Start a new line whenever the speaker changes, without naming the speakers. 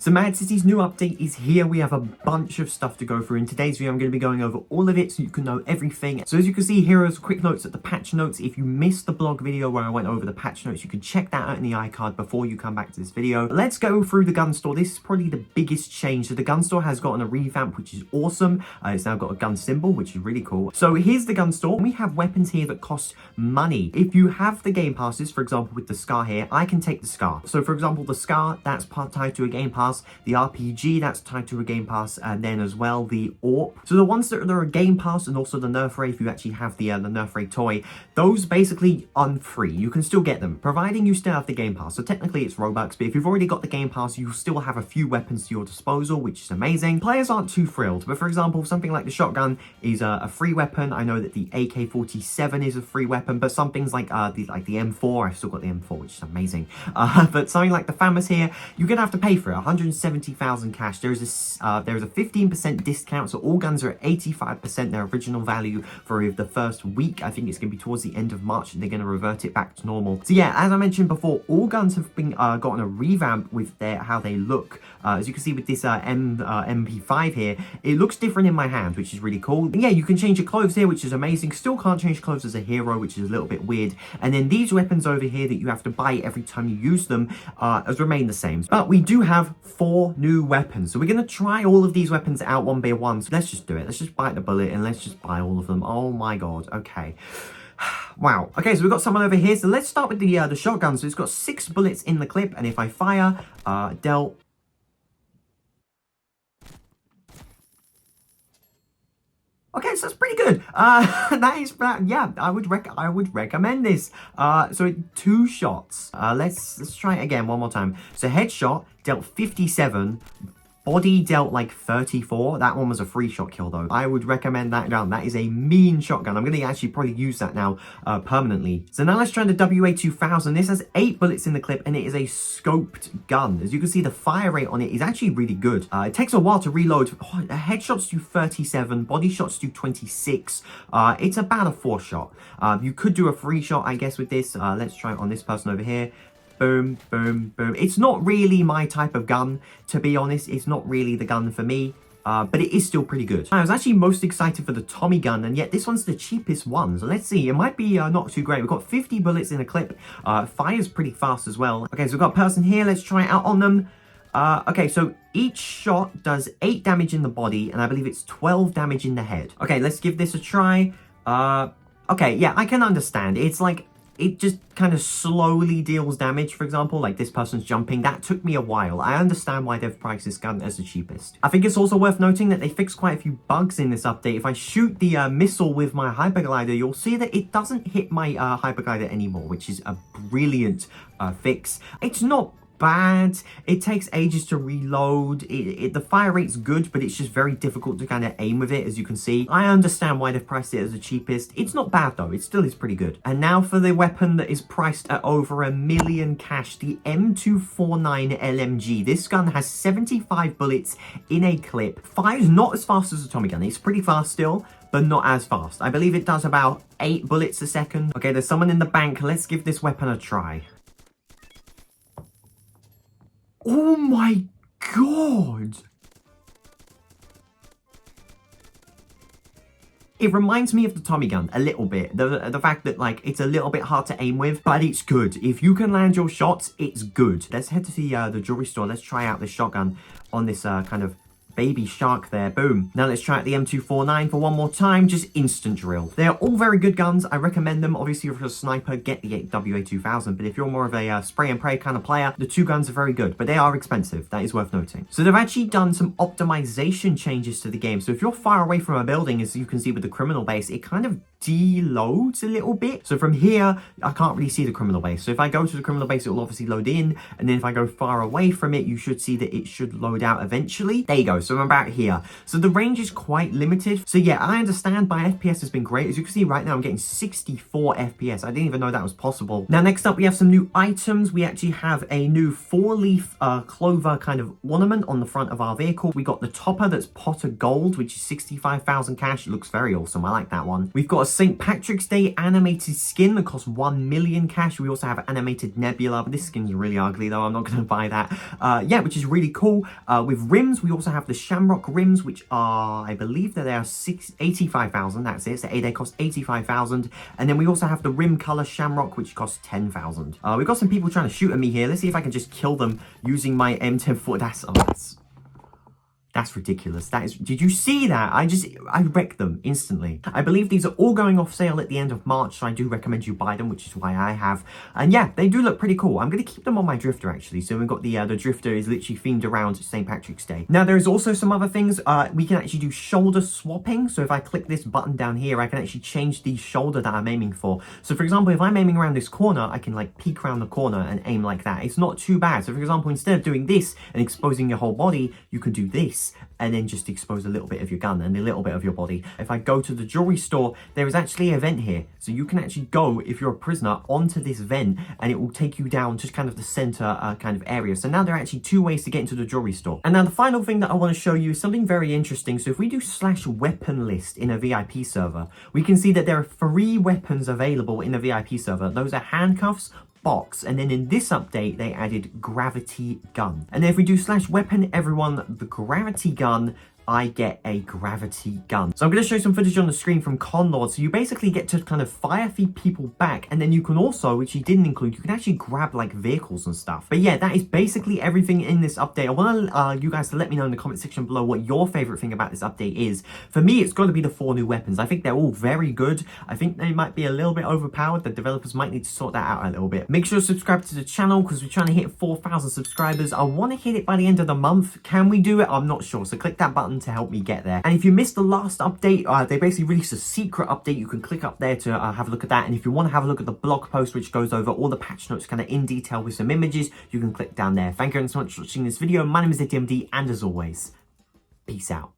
So Mad City's new update is here. We have a bunch of stuff to go through. In today's video, I'm going to be going over all of it so you can know everything. So as you can see, here are quick notes at the patch notes. If you missed the blog video where I went over the patch notes, you can check that out in the iCard before you come back to this video. Let's go through the gun store. This is probably the biggest change. So the gun store has gotten a revamp, which is awesome. It's now got a gun symbol, which is really cool. So here's the gun store. We have weapons here that cost money. If you have the game passes, for example, with the Scar here, I can take the Scar. So for example, the Scar, that's tied to a game pass. The RPG, that's tied to a game pass, and then as well the AWP. So the ones that are a game pass, and also the Nerf Ray, if you actually have the Nerf Ray toy, those basically are free. You can still get them, providing you still have the game pass. So technically it's Roblox, but if you've already got the game pass, you still have a few weapons to your disposal, which is amazing. Players aren't too thrilled, but for example, something like the shotgun is a free weapon. I know that the AK-47 is a free weapon, but some things like the M4, I've still got the M4, which is amazing. But something like the FAMAS here, you're gonna have to pay for it. 170,000 cash. There is a 15% discount, so all guns are at 85% their original value for the first week. I think it's going to be towards the end of March, and they're going to revert it back to normal. So yeah, as I mentioned before, all guns have been gotten a revamp with how they look. As you can see with this MP5 here, it looks different in my hand, which is really cool. And yeah, you can change your clothes here, which is amazing. Still can't change clothes as a hero, which is a little bit weird. And then these weapons over here that you have to buy every time you use them has remained the same. But we do have 4 new weapons, so we're going to try all of these weapons out one by one. So let's just do it. Let's just bite the bullet and let's just buy all of them. Oh my god. Okay. Wow. Okay, so we've got someone over here. So let's start with the shotgun. So it's got 6 bullets in the clip, and if I fire, dealt. Okay, so that's pretty good. Yeah, I would recommend this. So 2 shots. Let's try it again one more time. So headshot dealt 57. Body dealt like 34. That one was a free shot kill though. I would recommend that gun. That is a mean shotgun. I'm going to actually probably use that now permanently. So now let's try the WA-2000. This has 8 bullets in the clip, and it is a scoped gun. As you can see, the fire rate on it is actually really good. It takes a while to reload. Headshots do 37. Body shots do 26. It's about a 4 shot. You could do a free shot, I guess, with this. Let's try it on this person over here. Boom, boom, boom. It's not really my type of gun, to be honest. It's not really the gun for me, but it is still pretty good. I was actually most excited for the Tommy gun, and yet this one's the cheapest one. So let's see. It might be not too great. We've got 50 bullets in a clip. Fires pretty fast as well. Okay, so we've got a person here. Let's try it out on them. Okay, so each shot does 8 damage in the body, and I believe it's 12 damage in the head. Okay, let's give this a try. Okay, yeah, I can understand. It's like, it just kind of slowly deals damage. For example, like this person's jumping. That took me a while. I understand why they've priced this gun as the cheapest. I think it's also worth noting that they fixed quite a few bugs in this update. If I shoot the missile with my hyperglider, you'll see that it doesn't hit my hyperglider anymore, which is a brilliant fix. It's not bad. It takes ages to reload. The fire rate's good, but it's just very difficult to kind of aim with it, as you can see. I understand why they've priced it as the cheapest. It's not bad though. It still is pretty good. And now for the weapon that is priced at over $1 million cash, the M1014 LMG. This gun has 75 bullets in a clip. Fires not as fast as a Tommy gun. It's pretty fast still, but not as fast. I believe it does about 8 bullets a second. Okay, there's someone in the bank. Let's give this weapon a try. Oh my god! It reminds me of the Tommy gun a little bit. The fact that, like, it's a little bit hard to aim with, but it's good. If you can land your shots, it's good. Let's head to the jewelry store. Let's try out this shotgun on this kind of baby shark there. Boom. Now let's try out the M249 for one more time. Just instant drill. They're all very good guns. I recommend them. Obviously, if you're a sniper, get the WA-2000. But if you're more of a spray and pray kind of player, the 2 guns are very good. But they are expensive. That is worth noting. So they've actually done some optimization changes to the game. So if you're far away from a building, as you can see with the criminal base, it kind of deloads a little bit. So from here, I can't really see the criminal base. So if I go to the criminal base, it will obviously load in. And then if I go far away from it, you should see that it should load out eventually. There you go. So I'm about here. So the range is quite limited. So yeah, I understand my FPS has been great. As you can see right now, I'm getting 64 FPS. I didn't even know that was possible. Now, next up, we have some new items. We actually have a new 4-leaf clover kind of ornament on the front of our vehicle. We got the topper that's pot of gold, which is 65,000 cash. It looks very awesome. I like that one. We've got a a St. Patrick's Day animated skin that costs 1 million cash. We also have animated Nebula, but this skin's really ugly though. I'm not going to buy that. Yeah, which is really cool. With rims, we also have the Shamrock rims, which are, I believe that they are 85,000. That's it. So they cost 85,000. And then we also have the rim color Shamrock, which costs 10,000. We've got some people trying to shoot at me here. Let's see if I can just kill them using my M1014. That's ridiculous. Did you see that? I wrecked them instantly. I believe these are all going off sale at the end of March, so I do recommend you buy them, which is why I have. And yeah, they do look pretty cool. I'm going to keep them on my Drifter, actually. So we've got the Drifter is literally themed around St. Patrick's Day. Now, there's also some other things. We can actually do shoulder swapping. So if I click this button down here, I can actually change the shoulder that I'm aiming for. So for example, if I'm aiming around this corner, I can like peek around the corner and aim like that. It's not too bad. So for example, instead of doing this and exposing your whole body, you can do this and then just expose a little bit of your gun and a little bit of your body. If I go to the jewelry store, there is actually a vent here. So you can actually go, if you're a prisoner, onto this vent and it will take you down to kind of the center kind of area. So now there are actually 2 ways to get into the jewelry store. And now the final thing that I want to show you is something very interesting. So if we do /weapon list in a VIP server, we can see that there are 3 weapons available in the VIP server. Those are handcuffs, box, and then in this update they added gravity gun. And then if we do /weapon everyone the gravity gun, I get a gravity gun. So I'm going to show you some footage on the screen from Conlord. So you basically get to kind of fire feed people back, and then you can also, which he didn't include, you can actually grab like vehicles and stuff. But yeah, that is basically everything in this update. I want you guys to let me know in the comment section below what your favorite thing about this update is. For me, it's got to be the 4 new weapons. I think they're all very good. I think they might be a little bit overpowered. The developers might need to sort that out a little bit. Make sure to subscribe to the channel because we're trying to hit 4,000 subscribers. I want to hit it by the end of the month. Can we do it? I'm not sure. So click that button to help me get there. And if you missed the last update, they basically released a secret update. You can click up there to have a look at that. And if you want to have a look at the blog post, which goes over all the patch notes kind of in detail with some images, you can click down there. Thank you so much for watching this video. My name is DMD, and as always, peace out.